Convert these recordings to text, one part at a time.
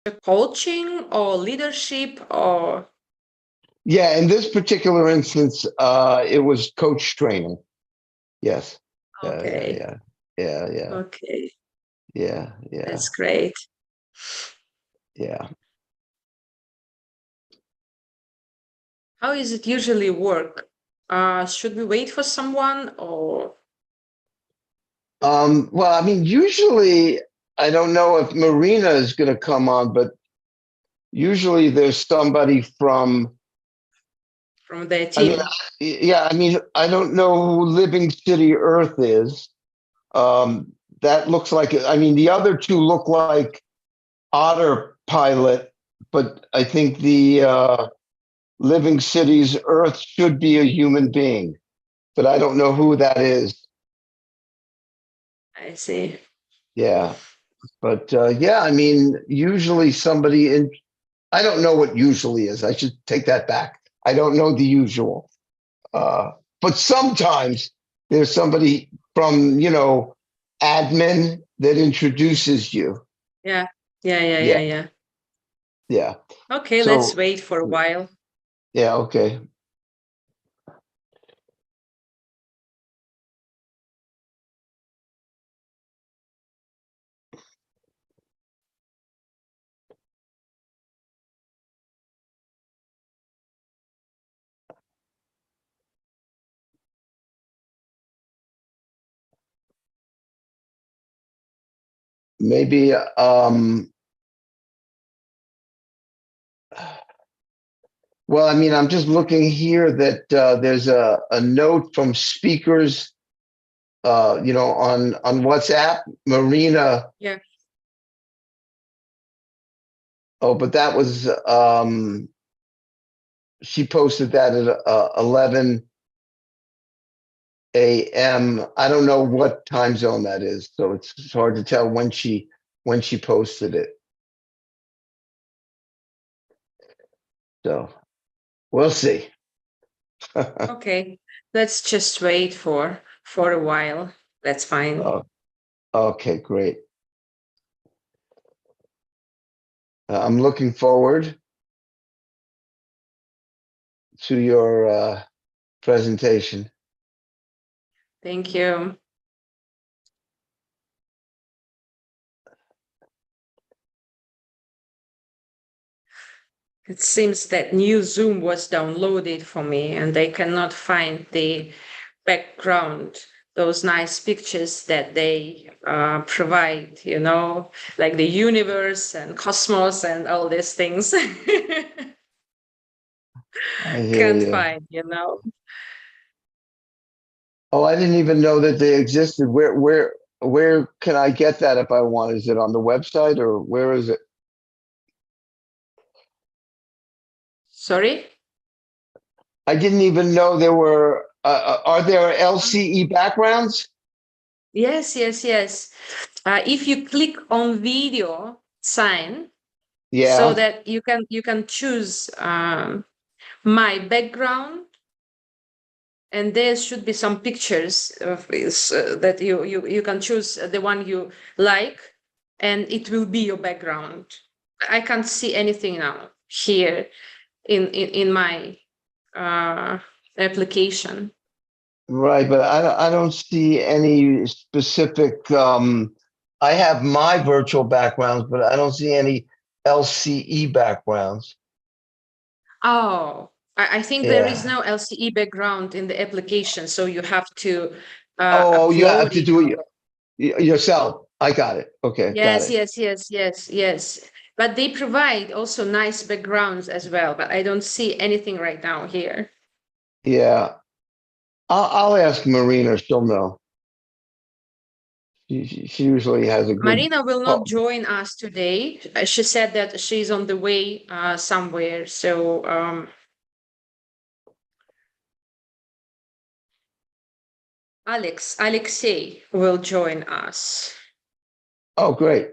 coaching or leadership or? Yeah, in this particular instance, it was coach training. Yes. Okay. Yeah. Okay. Yeah. That's great. Yeah. How is it usually work? Should we wait for someone or? Well, I mean, usually I don't know if Marina is going to come on, but usually there's somebody from Their I mean, team? yeah, I mean, I don't know who Living City Earth is. That looks like, I mean, the other two look like Otter Pilot, but I think the Living City's Earth should be a human being, but I don't know who that is. I see. Yeah, but yeah, I mean, usually somebody in, I don't know what usually is. I should take that back. I don't know the usual. But sometimes there's somebody from, admin that introduces you. Yeah. Yeah. Yeah. Okay, let's So, wait for a while. yeah, okay. Maybe, well, I mean, I'm just looking here that there's a note from speakers, on WhatsApp. Marina. Yeah. Oh, but that was she posted that at 11 a.m. I don't know what time zone that is, so it's hard to tell when she posted it. So we'll see. Okay, let's just wait for a while. That's fine. Oh, okay, great. I'm looking forward to your presentation. Thank you. It seems that new Zoom was downloaded for me and I cannot find the background, those nice pictures that they provide, like the universe and cosmos and all these things. I hear Can't you. find. Oh, I didn't even know that they existed. Where can I get that if I want? Is it on the website or where is it? Sorry? I didn't even know there were. Are there LCE backgrounds? Yes. If you click on video sign, so Yeah. that you can choose my background, and there should be some pictures of that you can choose the one you like, and it will be your background. I can't see anything now here in my application. Right, but I don't see any specific. I have my virtual backgrounds, but I don't see any LCE backgrounds. Oh, I think there is Yeah. no LCE background in the application, so you have to Oh, you have upload to it. do it yourself. I got it. Okay, got Yes, it. yes. But they provide also nice backgrounds as well, but I don't see anything right now here. Yeah, I'll ask Marina. She'll know. She usually has a good. Marina will not Oh, join us today. She said that she's on the way somewhere. So Alexei will join us. oh, great.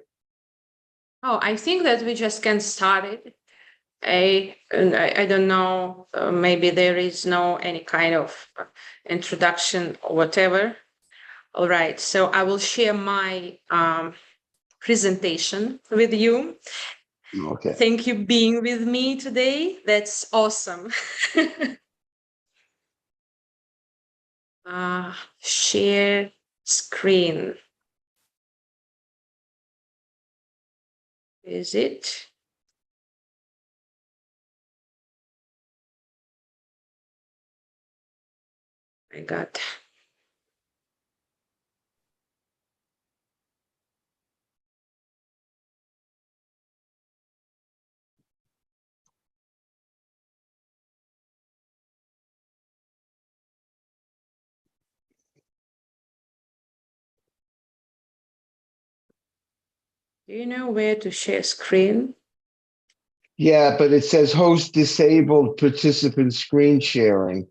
Oh, I think that we just can start it. I don't know. Maybe there is no any kind of introduction or whatever. All right. So I will share my presentation with you. Okay. Thank you being with me today. That's awesome. Share screen. Is it? I got. Do you know where to share screen? Yeah, but it says host disabled participant screen sharing.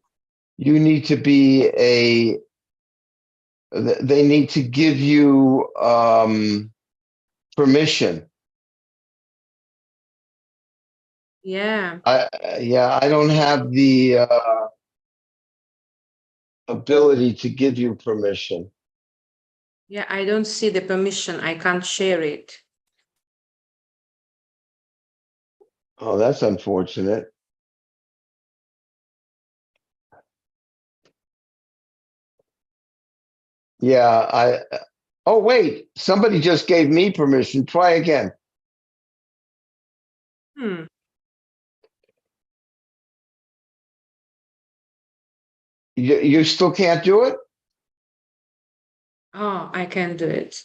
You need to be they need to give you permission. Yeah. I don't have the ability to give you permission. Yeah, I don't see the permission. I can't share it. Oh, that's unfortunate. Yeah, oh wait, somebody just gave me permission. Try again. Hmm. You still can't do it? Oh, I can do it.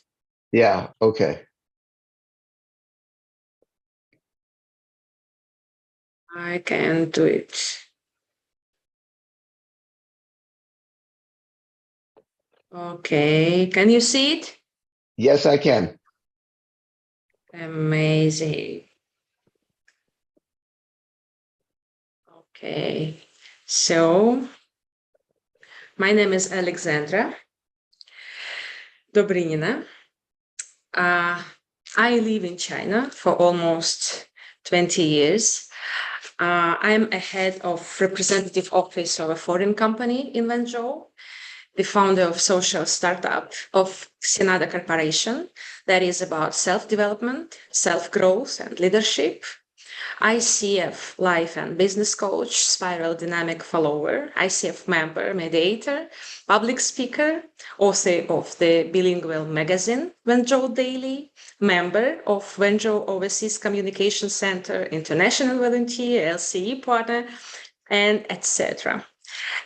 Yeah, okay. I can do it. Okay. Can you see it? Yes, I can. Amazing. Okay. So, my name is Alexandra Dobrynina. I live in China for almost 20 years. I'm a head of representative office of a foreign company in Wenzhou, the founder of social startup of Xenada Corporation that is about self-development, self-growth, and leadership. ICF life and business coach, spiral dynamic follower, ICF member, mediator, public speaker, author of the bilingual magazine Wenzhou Daily, member of Wenzhou Overseas Communication Center, international volunteer, LCE partner, and etc.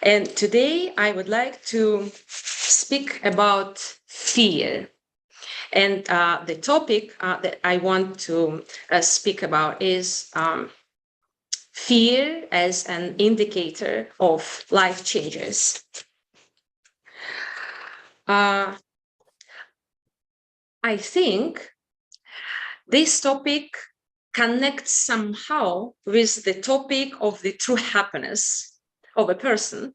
And today I would like to speak about fear. And the topic that I want to speak about is fear as an indicator of life changes. I think this topic connects somehow with the topic of the true happiness of a person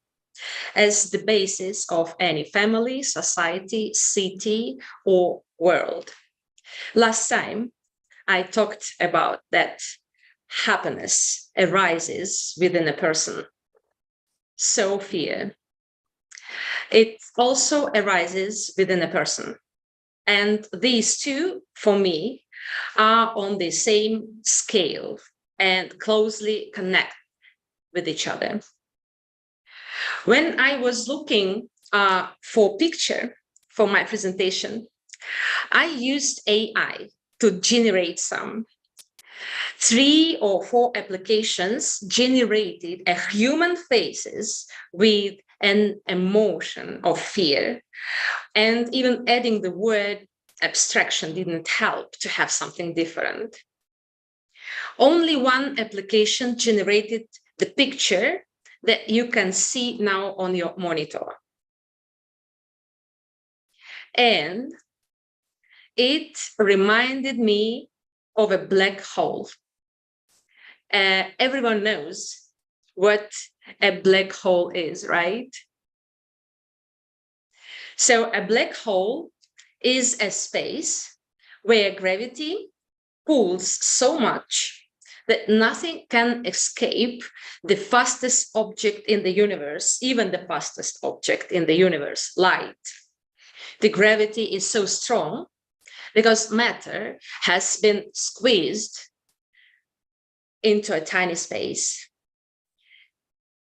as the basis of any family, society, city, or world. Last time, I talked about that happiness arises within a person. So fear. It also arises within a person. And these two, for me, are on the same scale and closely connect with each other. When I was looking for picture for my presentation, I used AI to generate some. 3 or 4 applications generated a human faces with an emotion of fear. And even adding the word abstraction didn't help to have something different. Only one application generated the picture that you can see now on your monitor. And it reminded me of a black hole. Everyone knows what a black hole is, right? So a black hole is a space where gravity pulls so much that nothing can escape the fastest object in the universe, even the fastest object in the universe, light. The gravity is so strong because matter has been squeezed into a tiny space.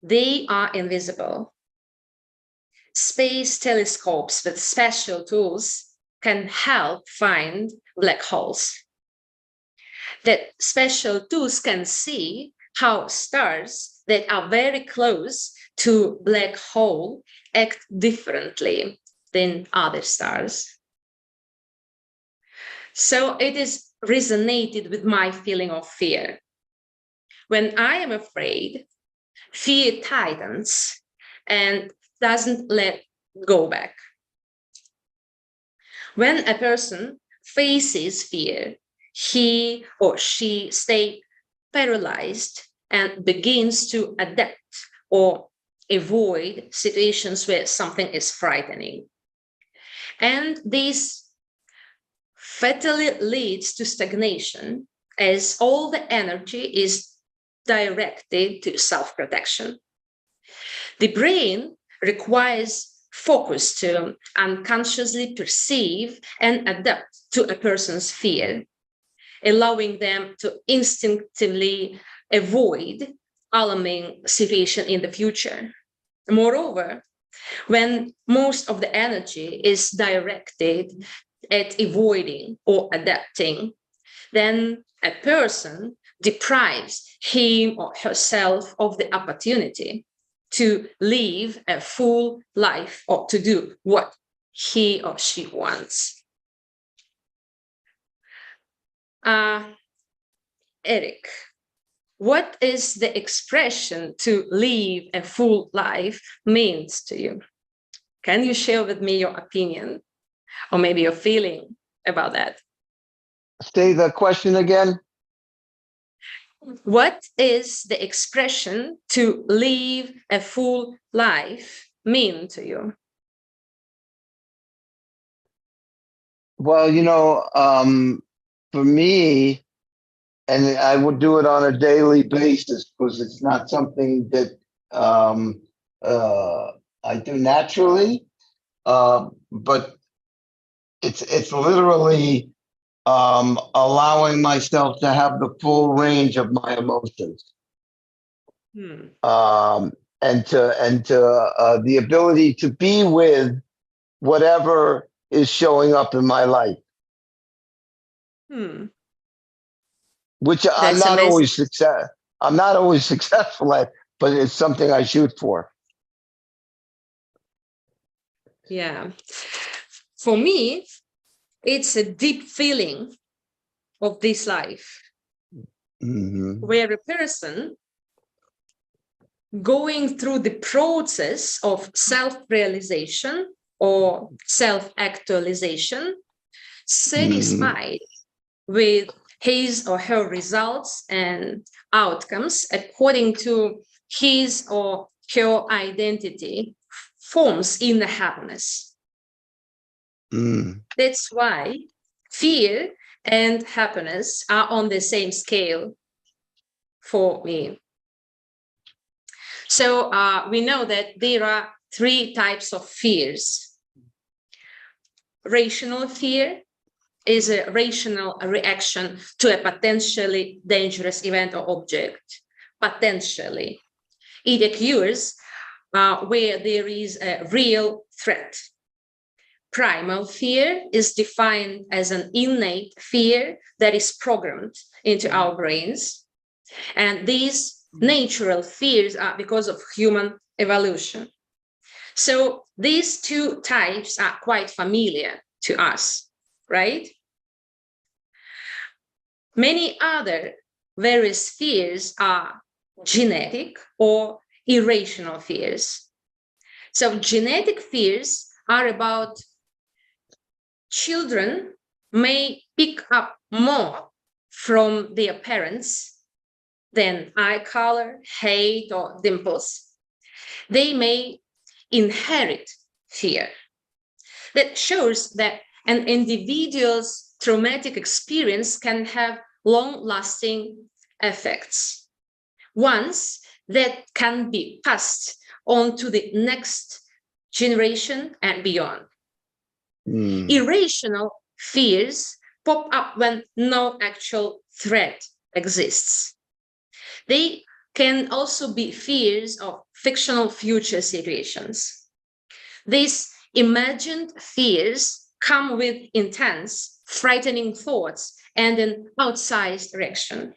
They are invisible. Space telescopes with special tools can help find black holes. That special tools can see how stars that are very close to black hole act differently than other stars. So it is resonated with my feeling of fear. When I am afraid, fear tightens and doesn't let go back. When a person faces fear, he or she stays paralyzed and begins to adapt or avoid situations where something is frightening. And this fatally leads to stagnation, as all the energy is directed to self-protection. The brain requires focus to unconsciously perceive and adapt to a person's fear, allowing them to instinctively avoid alarming situation in the future. Moreover, when most of the energy is directed at avoiding or adapting, then a person deprives him or herself of the opportunity to live a full life or to do what he or she wants. Eric, what is the expression to live a full life means to you? Can you share with me your opinion or maybe your feeling about that? Say the question again. What is the expression to live a full life mean to you? Well, for me, and I would do it on a daily basis because it's not something that I do naturally, but it's literally allowing myself to have the full range of my emotions, and to the ability to be with whatever is showing up in my life. Which I'm That's not amazing. always successful at, but it's something I shoot for. Yeah. For me, it's a deep feeling of this life, where a person going through the process of self-realization or self-actualization, satisfied with his or her results and outcomes according to his or her identity, forms inner happiness. That's why fear and happiness are on the same scale for me. So we know that there are 3 types of fears. Rational fear is a rational reaction to a potentially dangerous event or object. Potentially. It occurs where there is a real threat. Primal fear is defined as an innate fear that is programmed into our brains. And these natural fears are because of human evolution. So these 2 types are quite familiar to us, right? Many other various fears are genetic or irrational fears. So genetic fears are about children may pick up more from their parents than eye color, height, or dimples. They may inherit fear. That shows that an individual's traumatic experience can have long-lasting effects, ones that can be passed on to the next generation and beyond. Irrational fears pop up when no actual threat exists. They can also be fears of fictional future situations. These imagined fears come with intense, frightening thoughts and an outsized reaction.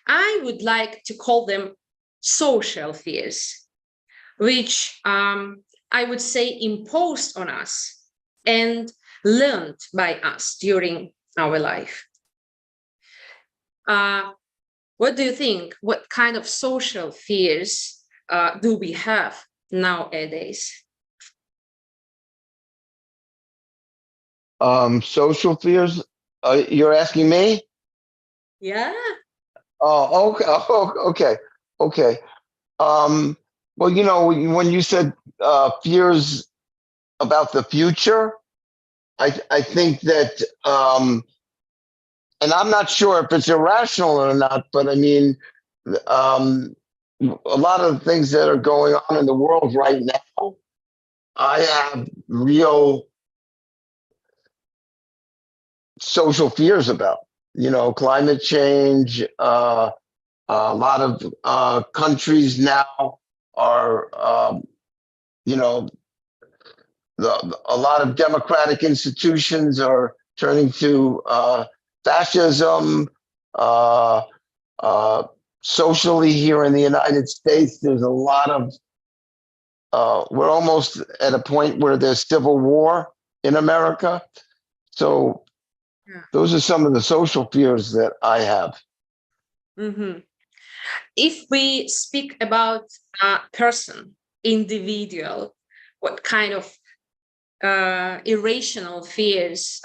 I would like to call them social fears, which I would say imposed on us and learned by us during our life. What do you think? What kind of social fears do we have nowadays? Social fears? You're asking me? Yeah. Oh, okay. Oh, okay. Okay. Um, well, when you said fears about the future, I think that, and I'm not sure if it's irrational or not, but I mean, um, a lot of the things that are going on in the world right now, I have real social fears about. Climate change. A lot of countries now are, you know, a lot of democratic institutions are turning to fascism. Uh, uh, Socially, here in the United States, there's a lot of, we're almost at a point where there's civil war in America. So Yeah. those are some of the social fears that I have. Mm-hmm. If we speak about a person, individual, what kind of irrational fears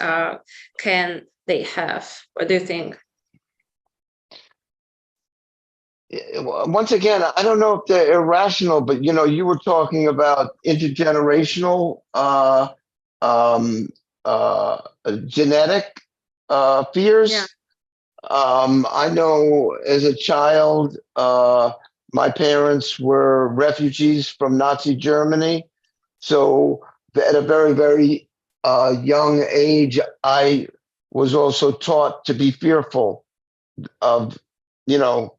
can they have? What do you think? Once again, I don't know if they're irrational, but you were talking about intergenerational, um, uh, genetic fears. Yeah. I know as a child, my parents were refugees from Nazi Germany. So at a very, very young age, I was also taught to be fearful of, you know,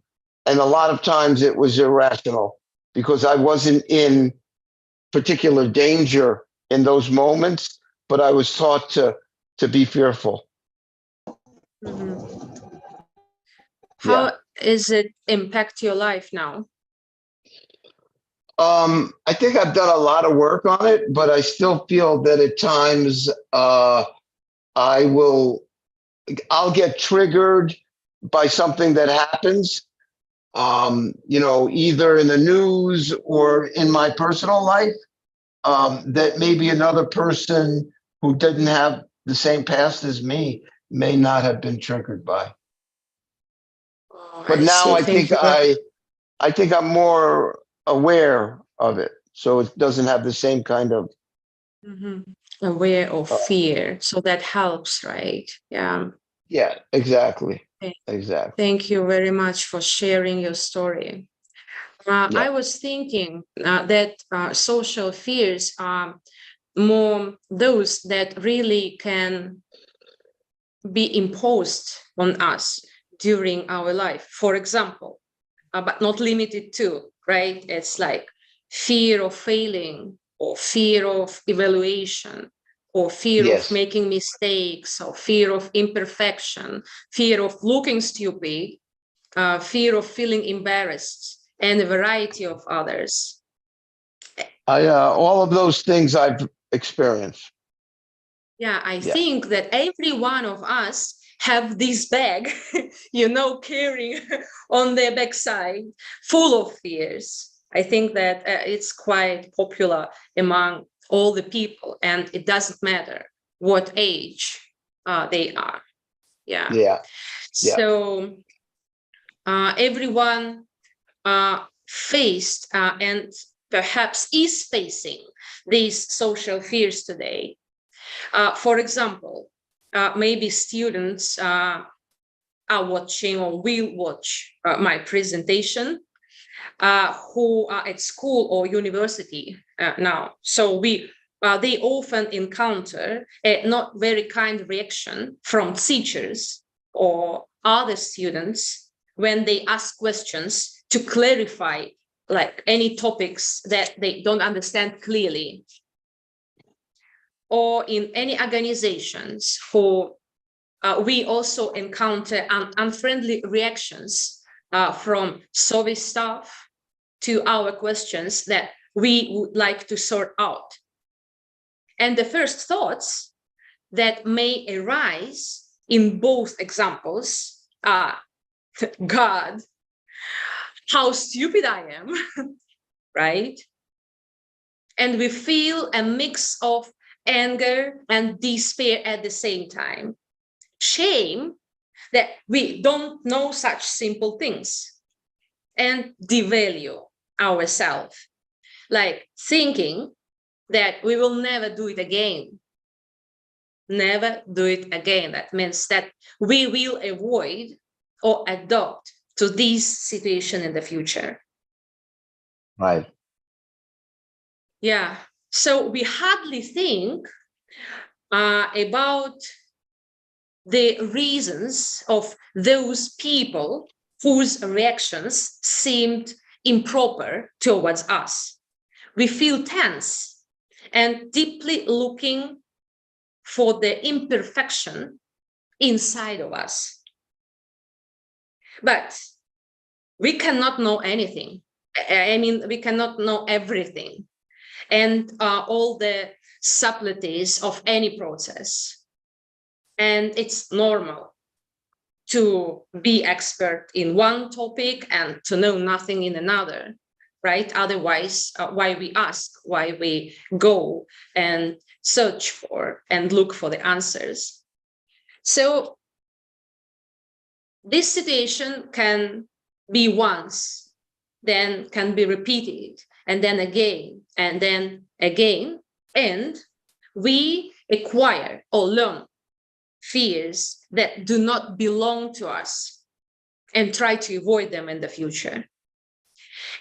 and a lot of times it was irrational because I wasn't in particular danger in those moments, but I was taught to be fearful. Mm-hmm. Yeah. How is it impact your life now? I think I've done a lot of work on it, but I still feel that at times I will, I'll get triggered by something that happens, either in the news or in my personal life, that maybe another person who didn't have the same past as me may not have been triggered by. Oh, But I now see. I Thank think you very I think I'm more aware of it, so it doesn't have the same kind of. Mhm. Aware of Uh, fear. So that helps, right? Yeah. yeah, exactly, Okay. exactly. Thank you very much for sharing your story. Yeah, I was thinking that social fears are more those that really can be imposed on us during our life. For example, but not limited to, right? It's like fear of failing, or fear of evaluation, or fear of yes. making mistakes, or fear of imperfection, fear of looking stupid, fear of feeling embarrassed, and a variety of others. I All of those things I've experienced. Yeah, I Yeah, think that every one of us have this bag, carrying on their backside, full of fears. I think that it's quite popular among all the people, and it doesn't matter what age they are. Yeah. yeah, yeah. So everyone faced and perhaps is facing these social fears today. For example, maybe students are watching or will watch my presentation who are at school or university now. So they often encounter a not very kind reaction from teachers or other students when they ask questions to clarify like any topics that they don't understand clearly, or in any organizations who we also encounter unfriendly reactions from service staff to our questions that we would like to sort out. And the first thoughts that may arise in both examples are, God, how stupid I am, right? And we feel a mix of anger and despair at the same time. Shame that we don't know such simple things, and devalue ourselves, like thinking that we will never do it again. Never do it again. That means that we will avoid or adopt to this situation in the future. Right. Yeah. So we hardly think about the reasons of those people whose reactions seemed improper towards us. We feel tense and deeply looking for the imperfection inside of us. But we cannot know anything. I mean, we cannot know everything and all the subtleties of any process. And it's normal to be expert in one topic and to know nothing in another, right? Otherwise, why we ask, why we go and search for and look for the answers. So this situation can be once, then can be repeated, and then again, and then again, and we acquire or learn fears that do not belong to us and try to avoid them in the future.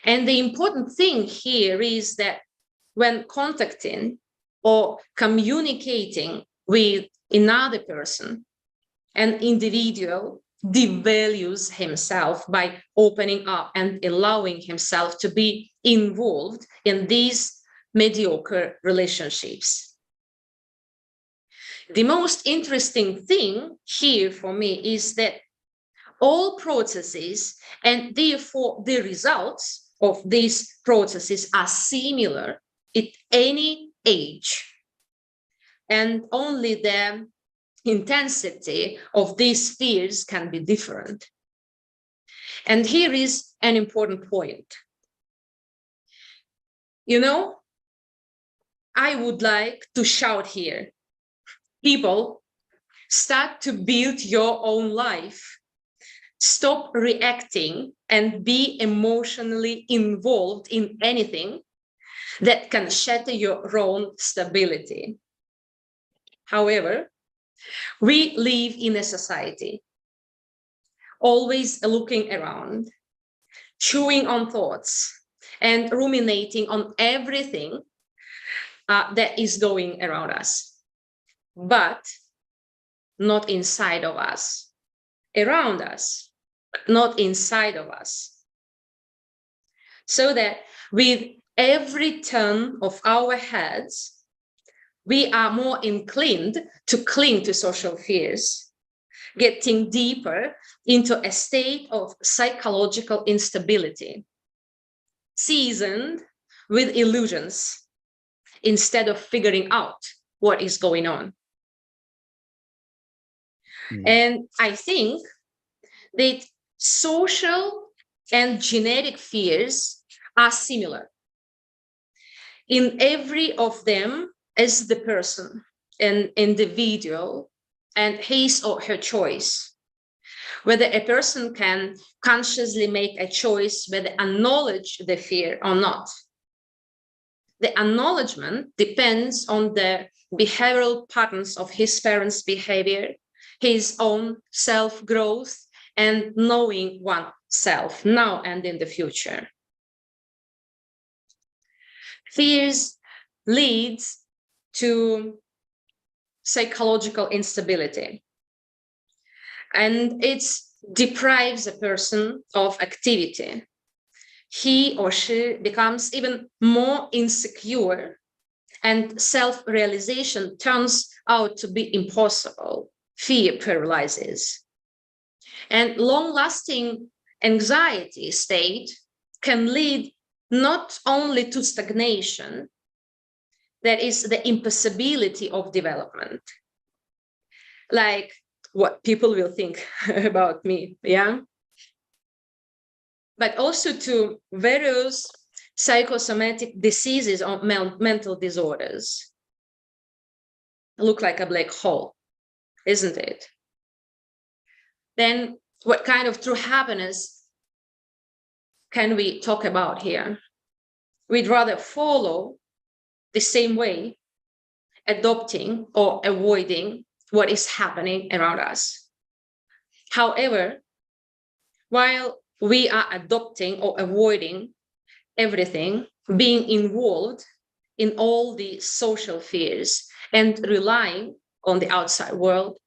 And the important thing here is that when contacting or communicating with another person, an individual devalues himself by opening up and allowing himself to be involved in these mediocre relationships. The most interesting thing here for me is that all processes and therefore the results of these processes are similar at any age. And only the intensity of these fears can be different. And here is an important point. You know, I would like to shout here. People, start to build your own life. Stop reacting and be emotionally involved in anything that can shatter your own stability. However, we live in a society always looking around, chewing on thoughts, and ruminating on everything that is going around us, but not inside of us, around us, but not inside of us. So that with every turn of our heads, we are more inclined to cling to social fears, getting deeper into a state of psychological instability, seasoned with illusions, instead of figuring out what is going on. And I think that social and genetic fears are similar. In every of them is the person, an individual, and his or her choice. Whether a person can consciously make a choice whether acknowledge the fear or not. The acknowledgement depends on the behavioral patterns of his parents' behavior, his own self-growth, and knowing oneself now and in the future. Fears leads to psychological instability. And it's deprives a person of activity. He or she becomes even more insecure, and self-realization turns out to be impossible. Fear paralyzes. And long-lasting anxiety state can lead not only to stagnation, that is the impossibility of development, like what people will think about me, yeah? But also to various psychosomatic diseases or mental disorders. Look like a black hole, isn't it? Then what kind of true happiness can we talk about here? We'd rather follow the same way, adopting or avoiding what is happening around us. However, while we are adopting or avoiding everything, being involved in all the social fears and relying on the outside world,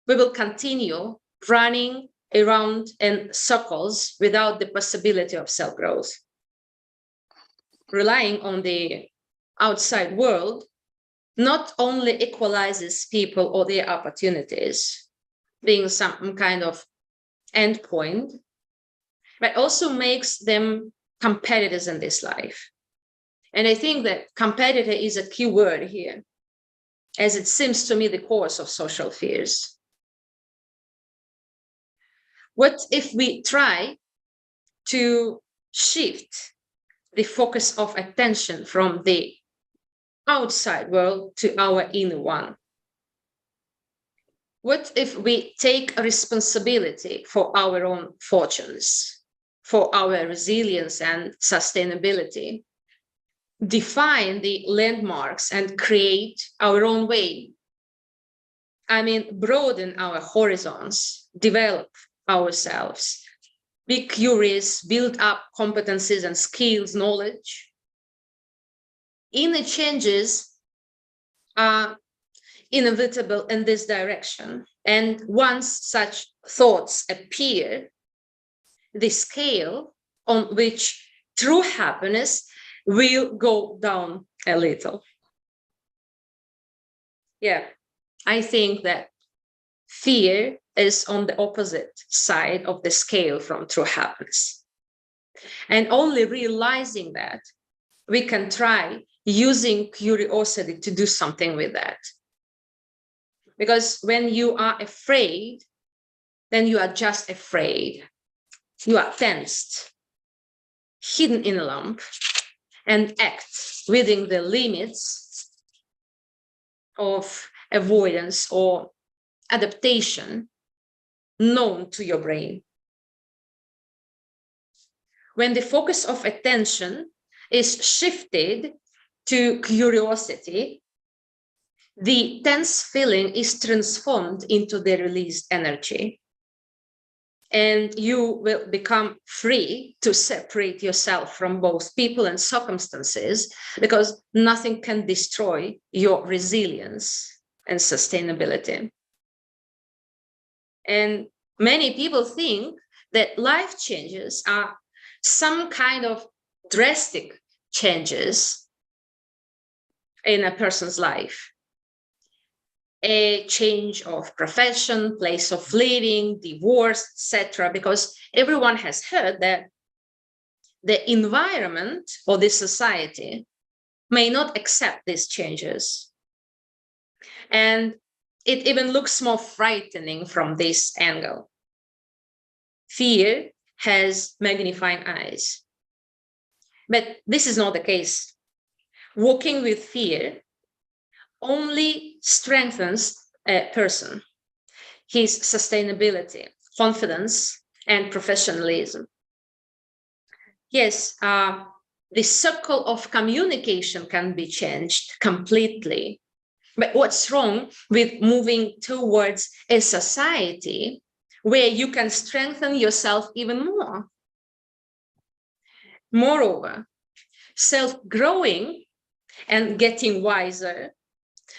we will continue running around in circles without the possibility of self-growth. Relying on the outside world not only equalizes people or their opportunities, being some kind of endpoint, but also makes them competitors in this life. And I think that competitor is a key word here, as it seems to me the cause of social fears. What if we try to shift the focus of attention from the outside world to our inner one? What if we take responsibility for our own fortunes, for our resilience and sustainability, define the landmarks and create our own way? I mean, broaden our horizons, develop ourselves, be curious, build up competencies and skills, knowledge. Inner changes are inevitable in this direction. And once such thoughts appear, the scale on which true happiness will go down a little. Yeah, I think that fear is on the opposite side of the scale from true happiness. And only realizing that, we can try using curiosity to do something with that. Because when you are afraid, then you are just afraid. You are tensed, hidden in a lump, and act within the limits of avoidance or adaptation known to your brain. When the focus of attention is shifted to curiosity, the tense feeling is transformed into the released energy. And you will become free to separate yourself from both people and circumstances, because nothing can destroy your resilience and sustainability. And many people think that life changes are some kind of drastic changes in a person's life. A change of profession, place of living, divorce, etc., because everyone has heard that the environment or the society may not accept these changes. And it even looks more frightening from this angle. Fear has magnifying eyes. But this is not the case. Walking with fear only strengthens a person, his sustainability, confidence, and professionalism. Yes, the circle of communication can be changed completely. But what's wrong with moving towards a society where you can strengthen yourself even more? Moreover, self-growing and getting wiser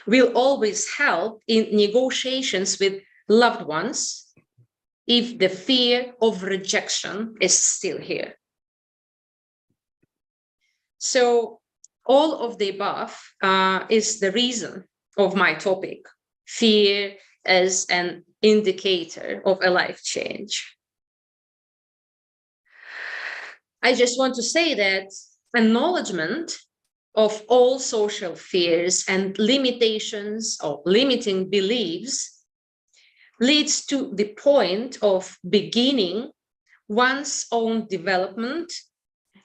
will always help in negotiations with loved ones, if the fear of rejection is still here. So all of the above is the reason of my topic, fear as an indicator of a life change. I just want to say that acknowledgement of all social fears and limitations or limiting beliefs leads to the point of beginning one's own development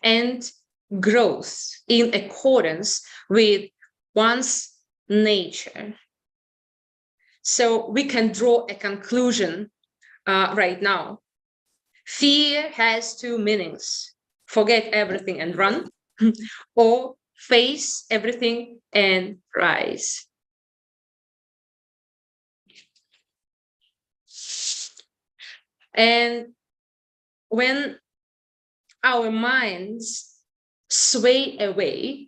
and growth in accordance with one's nature. So we can draw a conclusion right now. Fear has two meanings: forget everything and run, or face everything and rise. And when our minds sway away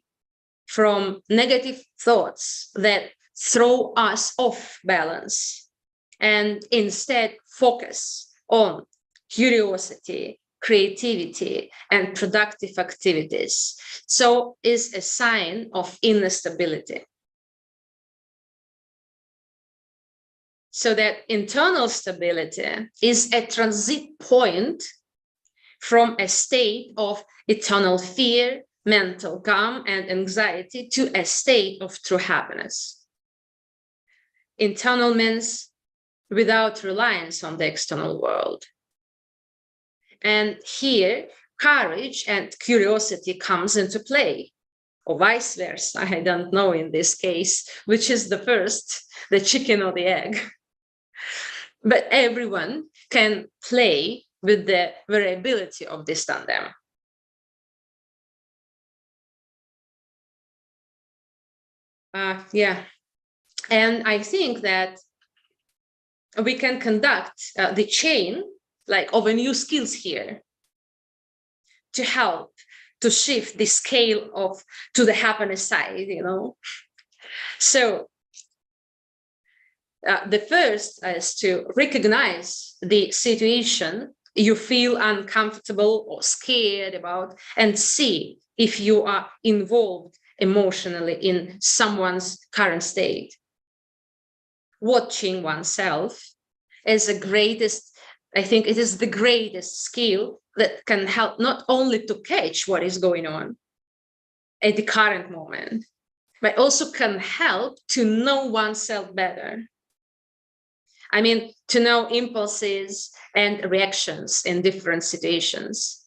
from negative thoughts that throw us off balance and instead focus on curiosity, creativity, and productive activities, so is a sign of inner stability. So that internal stability is a transit point from a state of eternal fear, mental calm, and anxiety to a state of true happiness. Internal means without reliance on the external world. And here, courage and curiosity comes into play, or vice versa. I don't know in this case, which is the first, the chicken or the egg. But everyone can play with the variability of this tandem. Yeah. And I think that we can conduct the chain like of a new skills here to help to shift the scale of to the happiness side, you know. So the first is to recognize the situation you feel uncomfortable or scared about and see if you are involved emotionally in someone's current state. Watching oneself is the greatest, I think it is the greatest skill that can help not only to catch what is going on at the current moment, but also can help to know oneself better. I mean, to know impulses and reactions in different situations.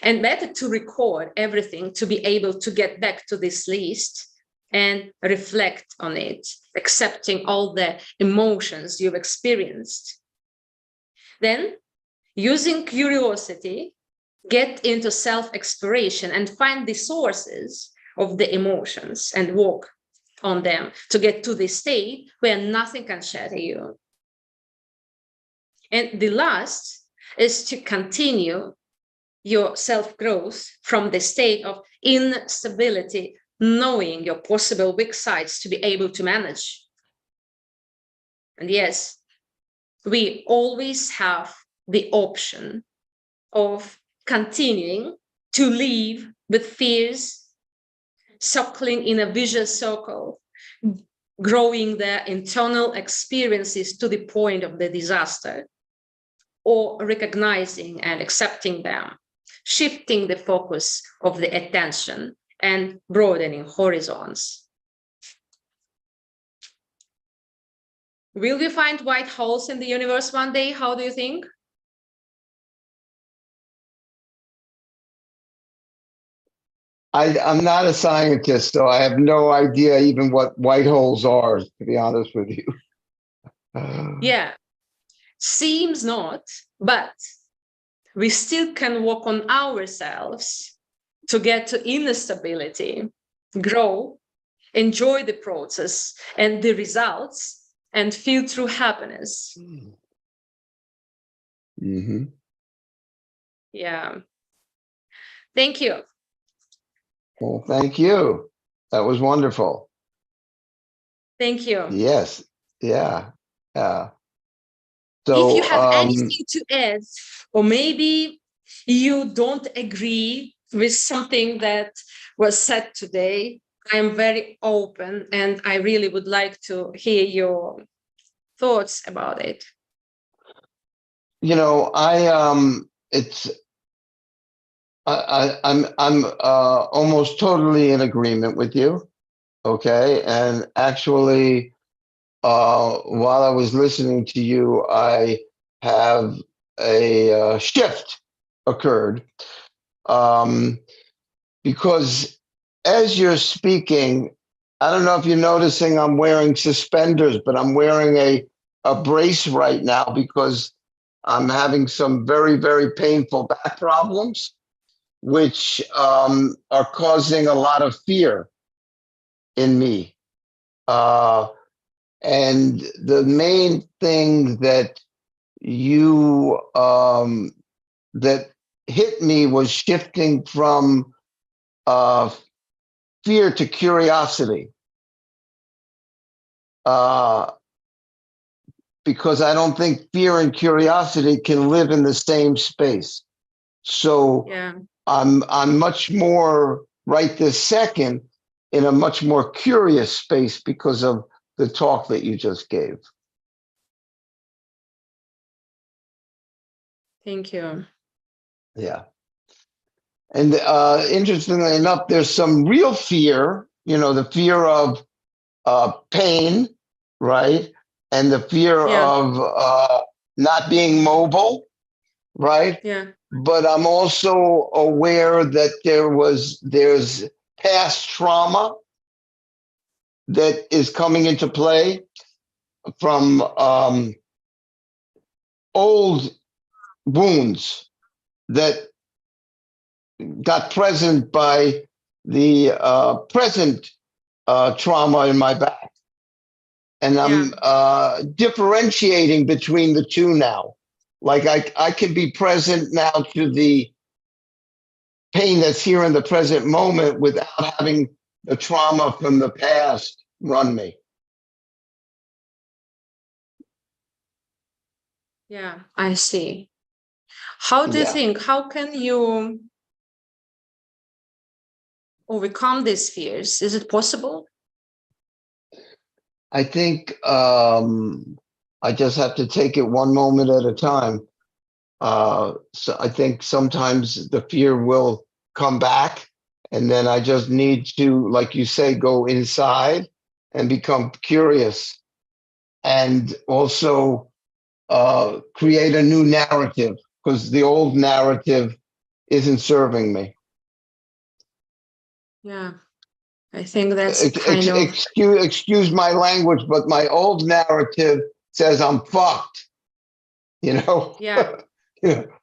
And better to record everything to be able to get back to this list and reflect on it, accepting all the emotions you've experienced. Then, using curiosity, get into self-exploration and find the sources of the emotions and work on them to get to the state where nothing can shatter you. And the last is to continue your self-growth from the state of instability, knowing your possible weak sides to be able to manage. And yes, we always have the option of continuing to live with fears, circling in a vicious circle, growing their internal experiences to the point of the disaster, or recognizing and accepting them, shifting the focus of the attention and broadening horizons. Will we find white holes in the universe one day? How do you think? I'm not a scientist, so I have no idea even what white holes are, to be honest with you. Yeah, seems not, but we still can work on ourselves to get to inner stability, grow, enjoy the process and the results, and feel true happiness. Mm-hmm. Yeah. Thank you. Well, thank you. That was wonderful. Thank you. Yes. Yeah. Yeah. If you So, have anything to add, or maybe you don't agree with something that was said today, I am very open and I really would like to hear your thoughts about it. it's I'm almost totally in agreement with you. Okay, and actually, while I was listening to you, I have a shift occurred, um, because as you're speaking, I don't know if you're noticing I'm wearing suspenders, but I'm wearing a brace right now because I'm having some very, very painful back problems, which are causing a lot of fear in me. Uh, and the main thing that you that hit me was shifting from uh, fear to curiosity, uh, because I don't think fear and curiosity can live in the same space. So Yeah. I'm much more right this second in a much more curious space because of the talk that you just gave. Thank you. Yeah. And interestingly enough, there's some real fear, the fear of pain, right? And the fear Yeah. of not being mobile, right? Yeah. But I'm also aware that there's past trauma that is coming into play from old wounds that got present by the present trauma in my back. And Yeah. I'm differentiating between the two now. Like I can be present now to the pain that's here in the present moment without having the trauma from the past run me. Yeah. I see. How do you Yeah. think, how can you overcome these fears? Is it possible? I think I just have to take it one moment at a time. So I think sometimes the fear will come back, and then I just need to, like you say, go inside and become curious, and also create a new narrative because the old narrative isn't serving me. Yeah. I think that's kind of, Excuse my language, but my old narrative says I'm fucked. You know, yeah.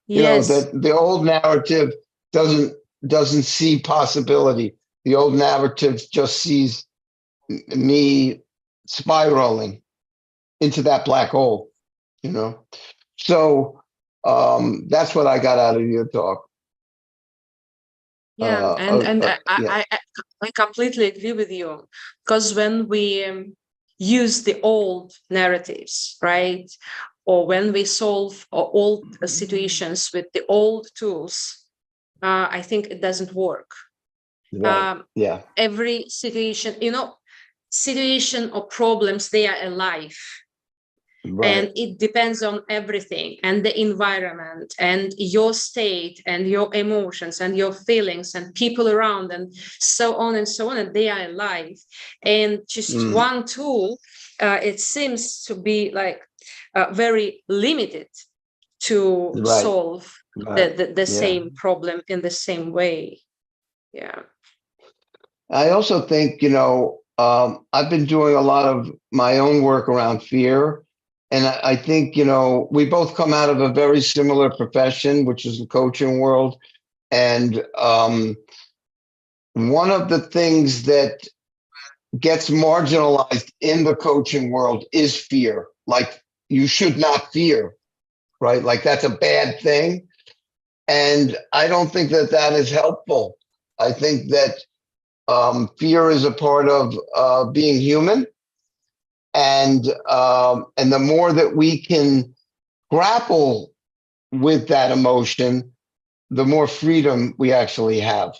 Yes. that the old narrative doesn't doesn't see possibility. The old narrative just sees me spiraling into that black hole. You know, so that's what I got out of your talk. Yeah. And Yeah, I completely agree with you because when we use the old narratives, right? Or when we solve old situations with the old tools, I think it doesn't work. right. Um, Yeah, every situation, situation or problems, they are alive. right. And it depends on everything and the environment and your state and your emotions and your feelings and people around and so on and so on, and they are alive. And just Mm, one tool, it seems to be like very limited to right. solve Right. the Yeah. same problem in the same way. Yeah. I also think, I've been doing a lot of my own work around fear. And I think, we both come out of a very similar profession, which is the coaching world. And one of the things that gets marginalized in the coaching world is fear. Like, you should not fear, right? Like, that's a bad thing. And I don't think that that is helpful. I think that fear is a part of being human, and the more that we can grapple with that emotion, the more freedom we actually have.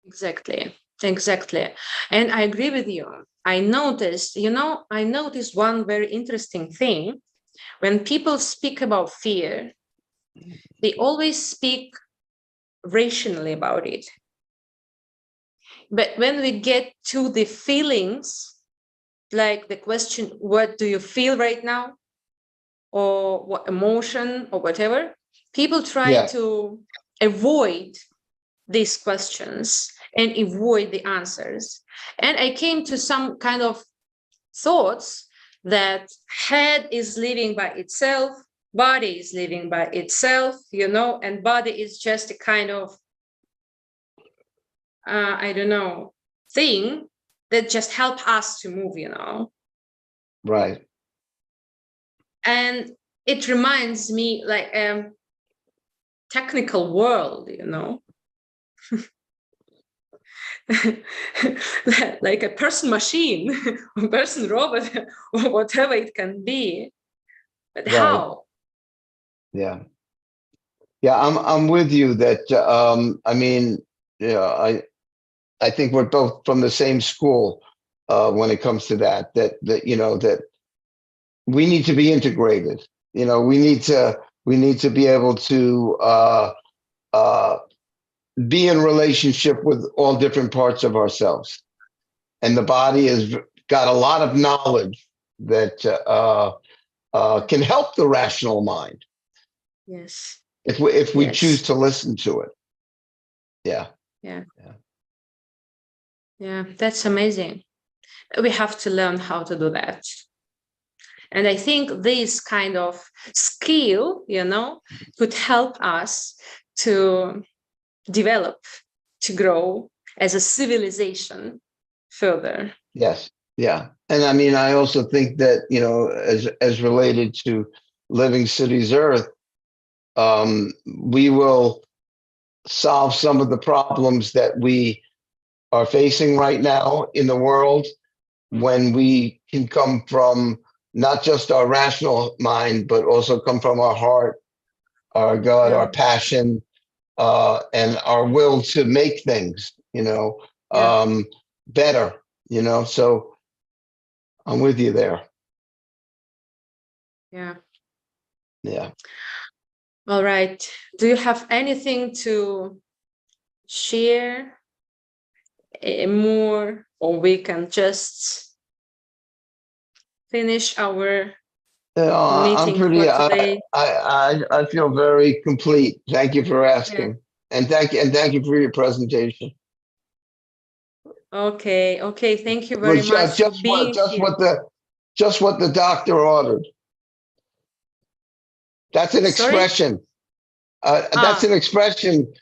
Exactly. Exactly. And I agree with you. I noticed, I noticed one very interesting thing. When people speak about fear, they always speak rationally about it. But when we get to the feelings, like the question, what do you feel right now? Or what emotion or whatever, people try Yeah, to avoid these questions and avoid the answers. And I came to some kind of thoughts that head is living by itself, body is living by itself, and body is just a kind of, I don't know, thing that just help us to move. right. And it reminds me like technical world. Like a person machine, a person robot, or whatever it can be. But Right. how? Yeah. Yeah, I'm with you that I mean, yeah, I think we're both from the same school when it comes to that we need to be integrated. We need to be able to uh be in relationship with all different parts of ourselves. And the body has got a lot of knowledge that can help the rational mind Yes. if we choose Yes. to listen to it. Yeah. Yeah. Yeah. Yeah. That's amazing. We have to learn how to do that. And I think this kind of skill, could help us to develop, to grow as a civilization further. Yes. Yeah. And I mean, I also think that, as related to living cities Earth, we will solve some of the problems that we are facing right now in the world when we can come from not just our rational mind, but also come from our heart, our God, Yeah. our passion, and our will to make things, Yeah. better. So I'm with you there. Yeah. Yeah. All right. Do you have anything to share more, or we can just finish our I'm meeting for pretty. today? I feel very complete. Thank you for Yeah. asking, and thank you for your presentation. Okay. Okay. Thank you It very was much for just what being here. the doctor ordered. That's an Sorry? expression. That's an Ah, expression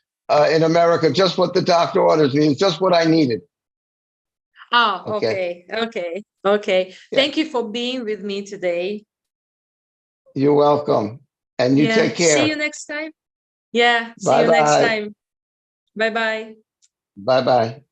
in America. Just what the doctor orders means just what I needed. Okay. okay. Okay. Okay. Yeah. Thank you for being with me today. You're welcome, and you take Yeah. See you care. next time. Yeah. See Bye you next bye. time. Bye bye. Bye bye.